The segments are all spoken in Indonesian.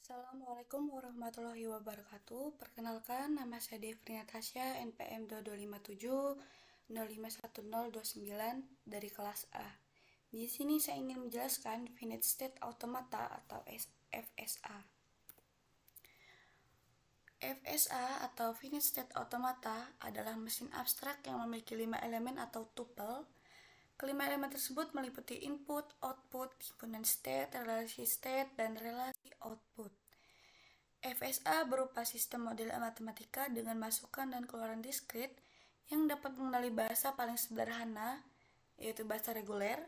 Assalamualaikum warahmatullahi wabarakatuh. Perkenalkan, nama saya Devri Natasha, NPM 2257051029 dari kelas A. Di sini saya ingin menjelaskan finite state automata atau FSA. FSA atau finite state automata adalah mesin abstrak yang memiliki 5 elemen atau tuple. Kelima elemen tersebut meliputi input, output, himpunan state, relasi state, dan relasi output. FSA berupa sistem model matematika dengan masukan dan keluaran diskrit yang dapat mengenali bahasa paling sederhana, yaitu bahasa reguler,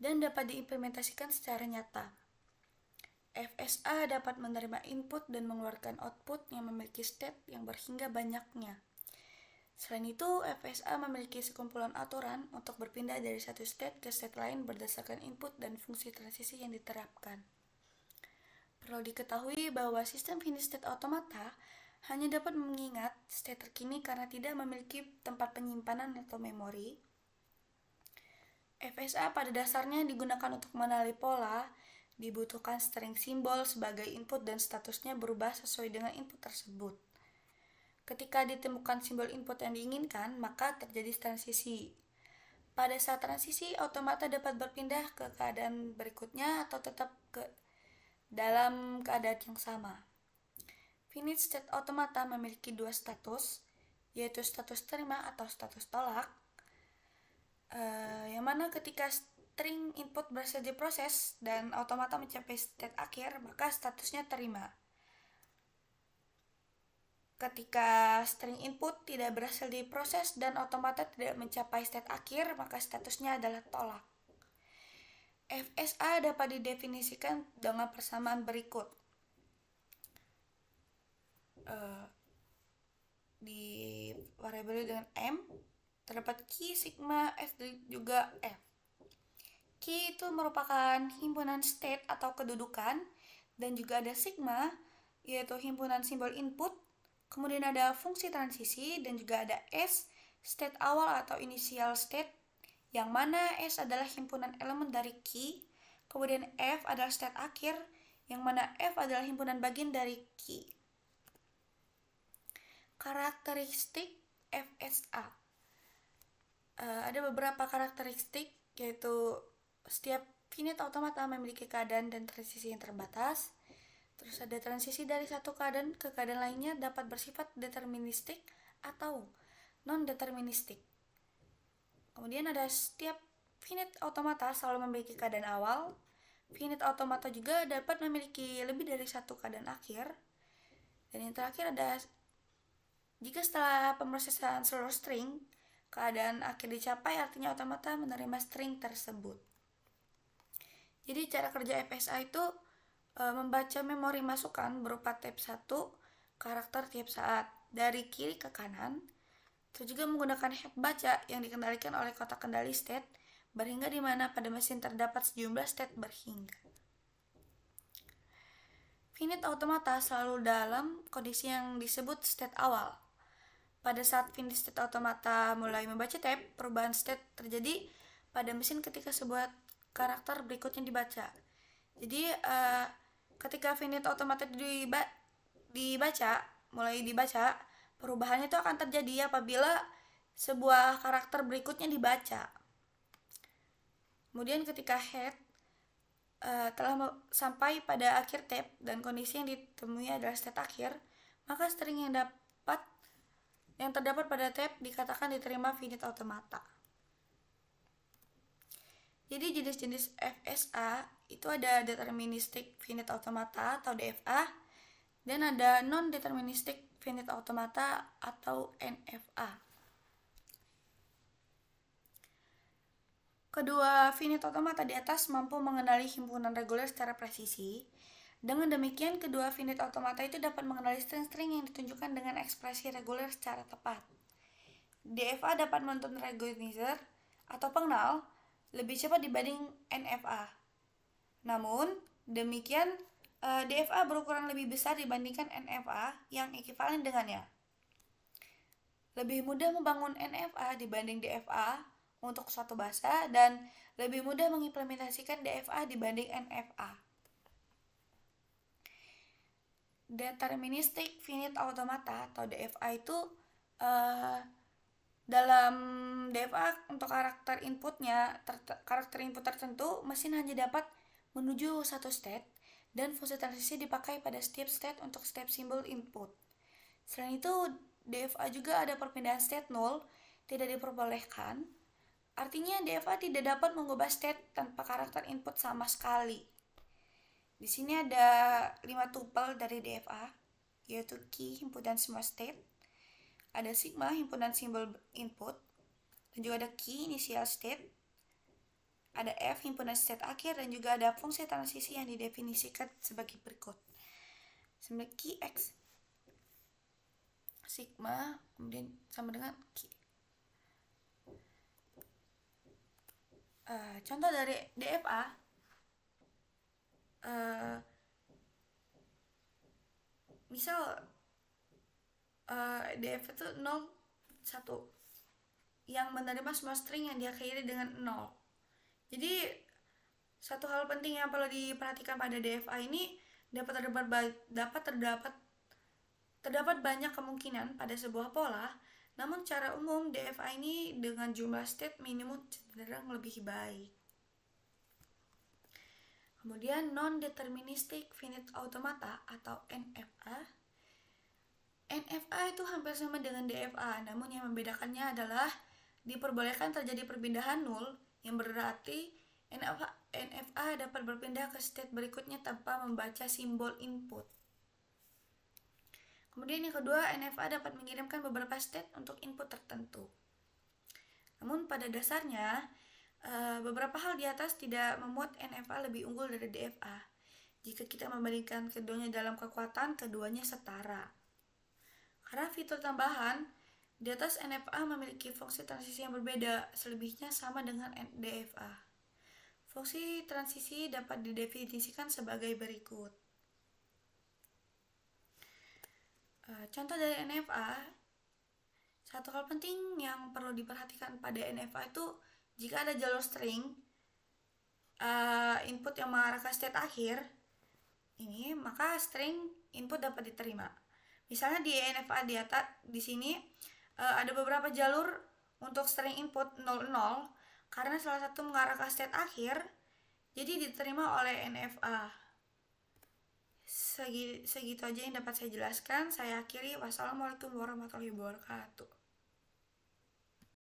dan dapat diimplementasikan secara nyata. FSA dapat menerima input dan mengeluarkan output yang memiliki state yang berhingga banyaknya. Selain itu, FSA memiliki sekumpulan aturan untuk berpindah dari satu state ke state lain berdasarkan input dan fungsi transisi yang diterapkan. Perlu diketahui bahwa sistem finite state automata hanya dapat mengingat state terkini karena tidak memiliki tempat penyimpanan atau memori. FSA pada dasarnya digunakan untuk mengenali pola, dibutuhkan string simbol sebagai input dan statusnya berubah sesuai dengan input tersebut. Ketika ditemukan simbol input yang diinginkan, maka terjadi transisi. Pada saat transisi, automata dapat berpindah ke keadaan berikutnya atau tetap dalam keadaan yang sama. Finite state automata memiliki dua status, yaitu status terima atau status tolak, yang mana ketika string input berhasil diproses dan automata mencapai state akhir, maka statusnya terima. Ketika string input tidak berhasil diproses dan automata tidak mencapai state akhir, maka statusnya adalah tolak. FSA dapat didefinisikan dengan persamaan berikut. Di variabel dengan M terdapat Q, sigma, S, dan juga F. Q itu merupakan himpunan state atau kedudukan, dan juga ada sigma, yaitu himpunan simbol input. Kemudian ada fungsi transisi, dan juga ada S, state awal atau initial state, yang mana S adalah himpunan elemen dari Q. Kemudian F adalah state akhir, yang mana F adalah himpunan bagian dari Q. Karakteristik FSA. Ada beberapa karakteristik, yaitu setiap finite automata memiliki keadaan dan transisi yang terbatas. Terus ada transisi dari satu keadaan ke keadaan lainnya dapat bersifat deterministik atau non-deterministik. Kemudian ada setiap finite automata selalu memiliki keadaan awal. Finite automata juga dapat memiliki lebih dari satu keadaan akhir. Dan yang terakhir ada jika setelah pemrosesan seluruh string, keadaan akhir dicapai, artinya automata menerima string tersebut. Jadi cara kerja FSA itu membaca memori masukan berupa type 1 karakter tiap saat dari kiri ke kanan. Terus juga menggunakan head baca yang dikendalikan oleh kotak kendali state berhingga di mana pada mesin terdapat sejumlah state berhingga. Finite automata selalu dalam kondisi yang disebut state awal. Pada saat finite state automata mulai membaca tab, perubahan state terjadi pada mesin ketika sebuah karakter berikutnya dibaca. Jadi ketika finite automata mulai dibaca, perubahannya itu akan terjadi apabila sebuah karakter berikutnya dibaca. Kemudian ketika head telah sampai pada akhir tab dan kondisi yang ditemui adalah state akhir, maka string yang terdapat pada tab dikatakan diterima finite automata. Jadi jenis-jenis FSA itu ada deterministic finite automata atau DFA, dan ada non-deterministic finite automata atau NFA. Kedua finite automata di atas mampu mengenali himpunan reguler secara presisi. Dengan demikian, kedua finite automata itu dapat mengenali string-string yang ditunjukkan dengan ekspresi reguler secara tepat. DFA dapat menuntut recognizer atau pengenal lebih cepat dibanding NFA. Namun, demikian DFA berukuran lebih besar dibandingkan NFA yang ekivalen dengannya. Lebih mudah membangun NFA dibanding DFA untuk suatu bahasa, dan lebih mudah mengimplementasikan DFA dibanding NFA. Deterministic Finite Automata atau DFA itu dalam DFA untuk karakter input tertentu, mesin hanya dapat menuju satu state dan fungsi transisi dipakai pada setiap state untuk setiap simbol input. Selain itu, DFA juga ada perpindahan state null, tidak diperbolehkan. Artinya DFA tidak dapat mengubah state tanpa karakter input sama sekali. Di sini ada 5 tuple dari DFA, yaitu key, himpunan semua state, ada sigma, himpunan simbol input, dan juga ada key, initial state, ada F, himpunan state akhir, dan juga ada fungsi transisi yang didefinisikan sebagai berikut. Sebenarnya key X sigma kemudian sama dengan key. Contoh dari DFA, misal DFA itu 0, 1 yang menerima semua string yang diakhiri dengan 0. Jadi satu hal penting yang perlu diperhatikan pada DFA ini terdapat banyak kemungkinan pada sebuah pola, namun secara umum DFA ini dengan jumlah state minimum cenderung lebih baik. Kemudian non-deterministic finite automata atau NFA. NFA itu hampir sama dengan DFA, namun yang membedakannya adalah diperbolehkan terjadi perpindahan null, yang berarti NFA dapat berpindah ke state berikutnya tanpa membaca simbol input. Kemudian yang kedua, NFA dapat mengirimkan beberapa state untuk input tertentu. Namun pada dasarnya, beberapa hal di atas tidak membuat NFA lebih unggul dari DFA. Jika kita membandingkan keduanya dalam kekuatan, keduanya setara. Karena fitur tambahan, di atas NFA memiliki fungsi transisi yang berbeda, selebihnya sama dengan DFA. Fungsi transisi dapat didefinisikan sebagai berikut. Contoh dari NFA, satu hal penting yang perlu diperhatikan pada NFA itu jika ada jalur string input yang mengarah ke state akhir ini, maka string input dapat diterima. Misalnya di NFA di atas di sini ada beberapa jalur untuk string input 00 karena salah satu mengarah ke state akhir, jadi diterima oleh NFA. Segitu aja yang dapat saya jelaskan. Saya akhiri. Wassalamualaikum warahmatullahi wabarakatuh.